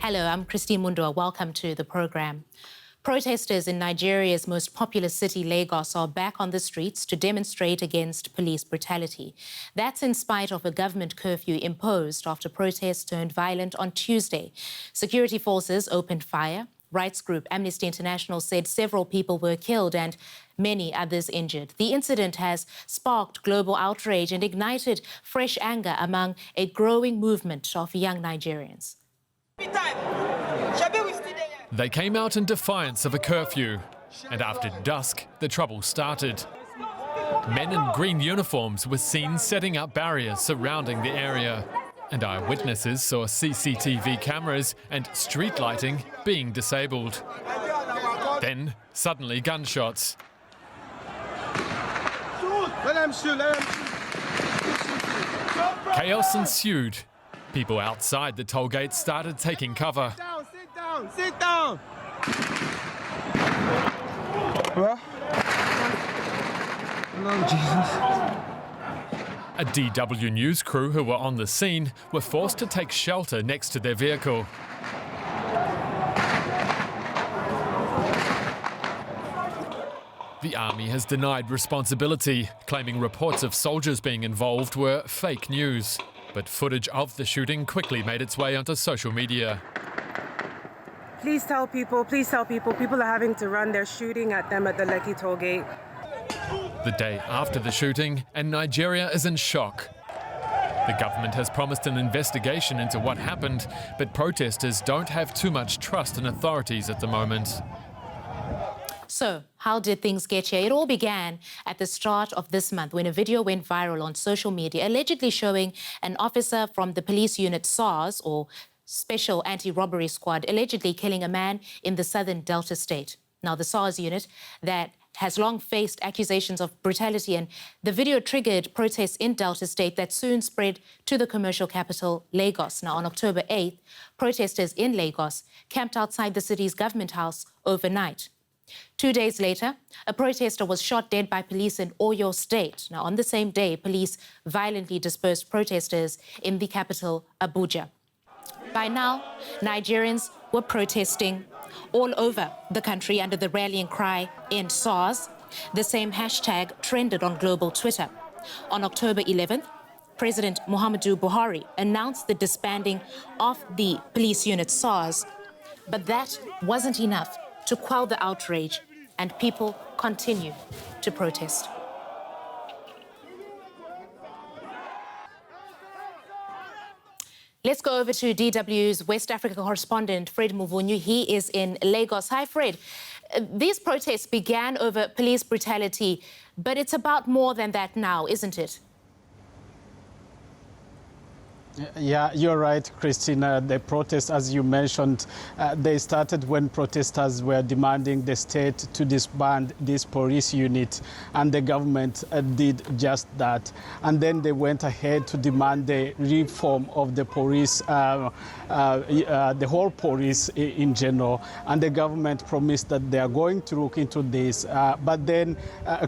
Hello, I'm Christine Mundwa. Welcome to the program. Protesters in Nigeria's most populous city, Lagos, are back on the streets to demonstrate against police brutality. That's in spite of a government curfew imposed after protests turned violent on Tuesday. Security forces opened fire. Rights group Amnesty International said several people were killed and many others injured. The incident has sparked global outrage and ignited fresh anger among a growing movement of young Nigerians. They came out in defiance of a curfew, and after dusk, the trouble started. Men in green uniforms were seen setting up barriers surrounding the area, and eyewitnesses saw CCTV cameras and street lighting being disabled. Then, suddenly gunshots. Chaos ensued. People outside the toll gate started taking cover. Sit down! Well, Lord Jesus. A DW News crew who were on the scene were forced to take shelter next to their vehicle. The army has denied responsibility, claiming reports of soldiers being involved were fake news. But footage of the shooting quickly made its way onto social media. Please tell people, people are having to run. They're shooting at them at the Lekki toll gate. The day after the shooting, and Nigeria is in shock. The government has promised an investigation into what happened, but protesters don't have too much trust in authorities at the moment. So, how did things get here? It all began at the start of this month when a video went viral on social media allegedly showing an officer from the police unit SARS, or Special Anti-Robbery Squad, allegedly killing a man in the southern Delta state. Now, the SARS unit that has long faced accusations of brutality, and the video triggered protests in Delta state that soon spread to the commercial capital, Lagos. Now, on October 8th, protesters in Lagos camped outside the city's government house overnight. 2 days later, a protester was shot dead by police in Oyo State. Now, on the same day, police violently dispersed protesters in the capital, Abuja. By now, Nigerians were protesting all over the country under the rallying cry, EndSARS. The same hashtag trended on global Twitter. On October 11th, President Muhammadu Buhari announced the disbanding of the police unit SARS. But that wasn't enough to quell the outrage, and people continue to protest. Let's go over to DW's West Africa correspondent, Fred Muvunyu. He is in Lagos. Hi, Fred. These protests began over police brutality, but it's about more than that now, isn't it? Yeah, you're right, Christina. The protests, as you mentioned, they started when protesters were demanding the state to disband this police unit, and the government did just that. And then they went ahead to demand the reform of the police, the whole police in general. And the government promised that they are going to look into this. But then,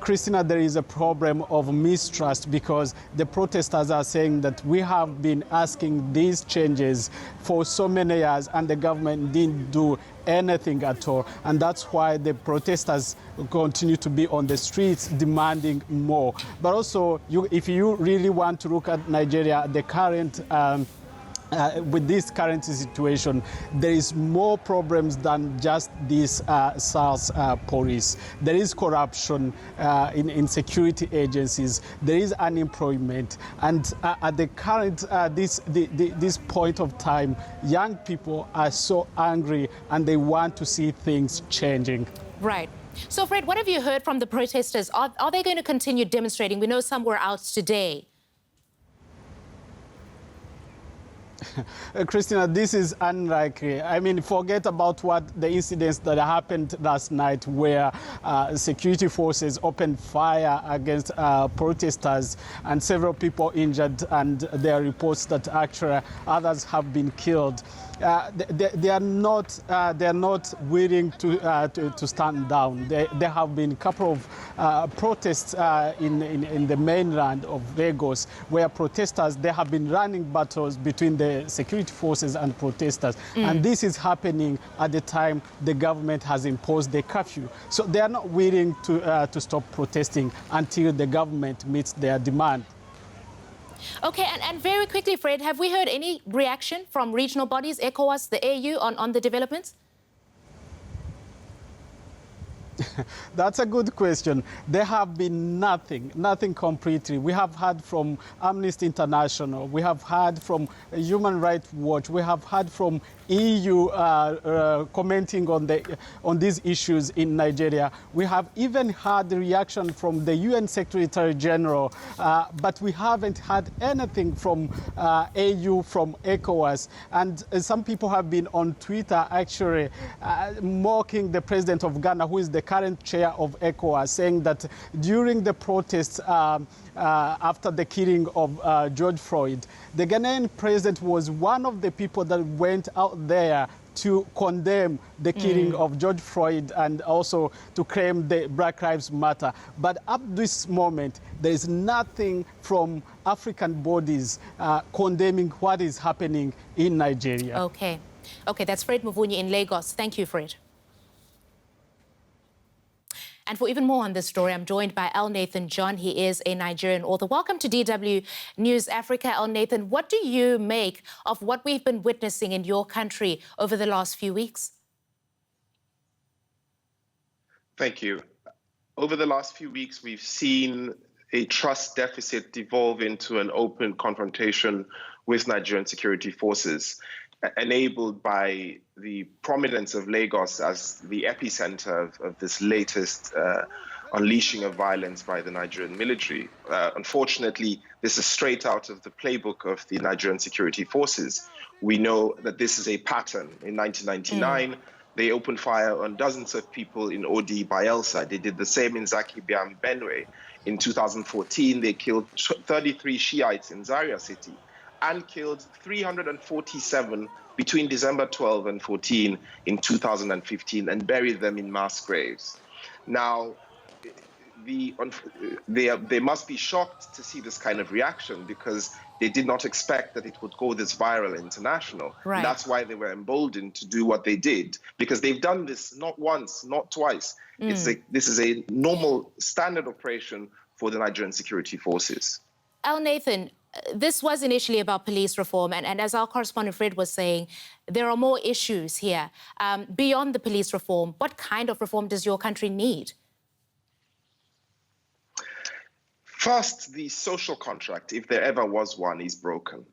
Christina, there is a problem of mistrust, because the protesters are saying that we have been asking these changes for so many years and the government didn't do anything at all. And that's why the protesters continue to be on the streets demanding more. But also, if you really want to look at Nigeria, the current with this current situation, there is more problems than just this SARS police. There is corruption in security agencies. There is unemployment, and at the current this point of time, young people are so angry and they want to see things changing. Right. So, Fred, what have you heard from the protesters? Are they going to continue demonstrating? We know some were out today. Christina, this is unlikely. I mean, forget about what the incidents that happened last night where security forces opened fire against protesters and several people injured, and there are reports that actually others have been killed. They are not willing to stand down. There have been a couple of protests in the mainland of Lagos, where protesters, there have been running battles between the security forces and protesters. And this is happening at the time the government has imposed the curfew. So they are not willing to stop protesting until the government meets their demand. Okay, and very quickly, Fred, have we heard any reaction from regional bodies, ECOWAS, the AU, on the developments? That's a good question. There have been nothing completely. We have heard from Amnesty International, we have heard from Human Rights Watch, we have heard from EU commenting on these issues in Nigeria. We have even had the reaction from the UN Secretary General, but we haven't had anything from AU, from ECOWAS. And some people have been on Twitter actually mocking the president of Ghana, who is the current chair of ECOWAS, saying that during the protests after the killing of George Floyd, the Ghanaian president was one of the people that went out there to condemn the killing of George Floyd and also to claim the Black Lives Matter. But up to this moment, there is nothing from African bodies condemning what is happening in Nigeria. Okay, that's Fred Muvunyi in Lagos. Thank you, Fred. And for even more on this story, I'm joined by L. Nathan John. He is a Nigerian author. Welcome to DW News Africa. L. Nathan, what do you make of what we've been witnessing in your country over the last few weeks? Thank you. Over the last few weeks, we've seen a trust deficit devolve into an open confrontation with Nigerian security forces, enabled by the prominence of Lagos as the epicenter of this latest unleashing of violence by the Nigerian military. Unfortunately, this is straight out of the playbook of the Nigerian security forces. We know that this is a pattern. In 1999, they opened fire on dozens of people in Odi, Bayelsa. They did the same in Zaki Biam, Benue. In 2014, they killed 33 Shiites in Zaria City and killed 347 between December 12 and 14 in 2015 and buried them in mass graves. Now, they must be shocked to see this kind of reaction because they did not expect that it would go this viral international. Right. And that's why they were emboldened to do what they did, because they've done this not once, not twice. This is a normal standard operation for the Nigerian security forces. L. Nathan, this was initially about police reform, and as our correspondent Fred was saying, there are more issues here. Beyond the police reform, what kind of reform does your country need? First, the social contract, if there ever was one, is broken.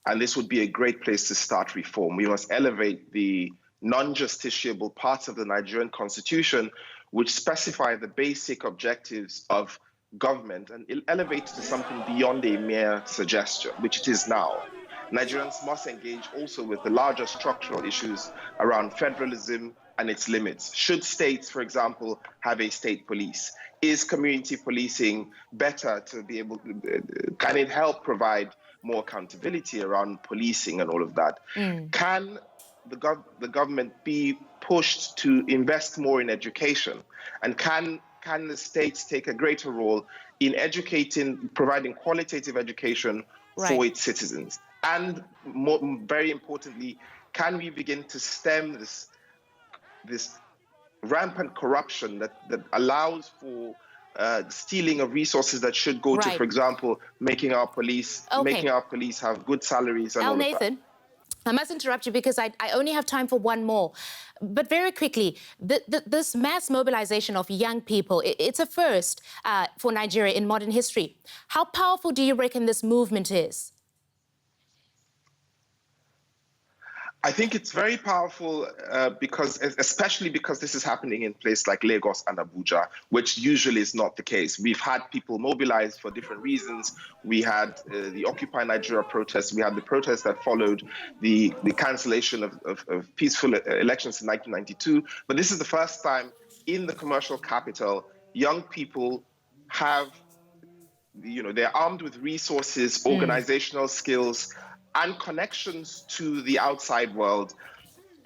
And this would be a great place to start reform. We must elevate the non-justiciable parts of the Nigerian constitution, which specify the basic objectives of government, and elevate it to something beyond a mere suggestion, which it is now. Nigerians must engage also with the larger structural issues around federalism and its limits. Should states, for example, have a state police? Is community policing better to be able to, can it help provide more accountability around policing and all of that? Can the government be pushed to invest more in education? And can the states take a greater role in educating, providing qualitative education for its citizens? And very importantly, can we begin to stem this rampant corruption that allows for stealing of resources that should go to, for example, making our police have good salaries and all Nathan, of that. I must interrupt you because I only have time for one more. But very quickly, this mass mobilization of young people, it's a first for Nigeria in modern history. How powerful do you reckon this movement is? I think it's very powerful especially because this is happening in places like Lagos and Abuja, which usually is not the case. We've had people mobilized for different reasons. We had the Occupy Nigeria protests. We had the protests that followed the cancellation of peaceful elections in 1992. But this is the first time in the commercial capital, young people have, they're armed with resources, organizational skills, and connections to the outside world.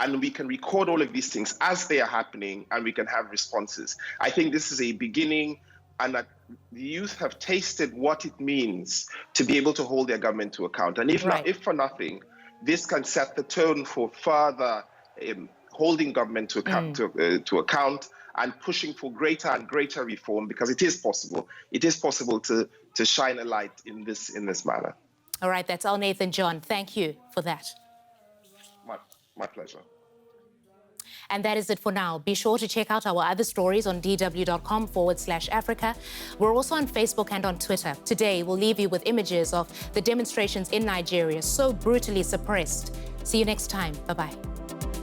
And we can record all of these things as they are happening, and we can have responses. I think this is a beginning and that the youth have tasted what it means to be able to hold their government to account. And if for nothing, this can set the tone for further holding government to account, to account, and pushing for greater and greater reform, because it is possible. It is possible to shine a light in this manner. All right, that's all, Nathan John. Thank you for that. My pleasure. And that is it for now. Be sure to check out our other stories on dw.com/Africa. We're also on Facebook and on Twitter. Today, we'll leave you with images of the demonstrations in Nigeria, so brutally suppressed. See you next time. Bye-bye.